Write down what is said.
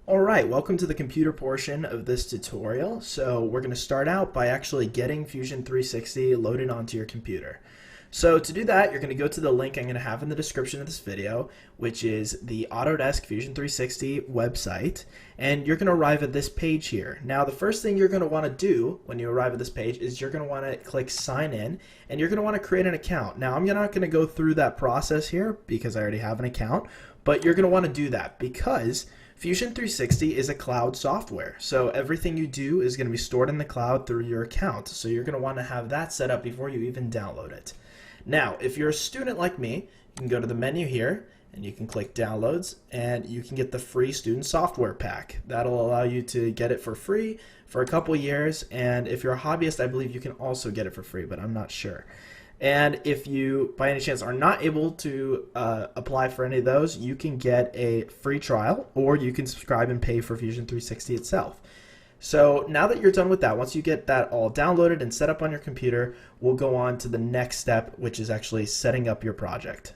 Alright, welcome to the computer portion of this tutorial. So we're going to start out by actually getting Fusion 360 loaded onto your computer. So to do that, you're going to go to the link I'm going to have in the description of this video, which is the Autodesk Fusion 360 website, and you're going to arrive at this page here. Now the first thing you're going to want to do when you arrive at this page is you're going to want to click sign in, and you're going to want to create an account. Now I'm not going to go through that process here because I already have an account, but you're going to want to do that because Fusion 360 is a cloud software, so everything you do is going to be stored in the cloud through your account. So you're going to want to have that set up before you even download it. Now, if you're a student like me, you can go to the menu here and you can click Downloads and you can get the free student software pack. That'll allow you to get it for free for a couple years, and if you're a hobbyist, I believe you can also get it for free, but I'm not sure. And if you, by any chance, are not able to apply for any of those, you can get a free trial, or you can subscribe and pay for Fusion 360 itself. So now that you're done with that, once you get that all downloaded and set up on your computer, we'll go on to the next step, which is actually setting up your project.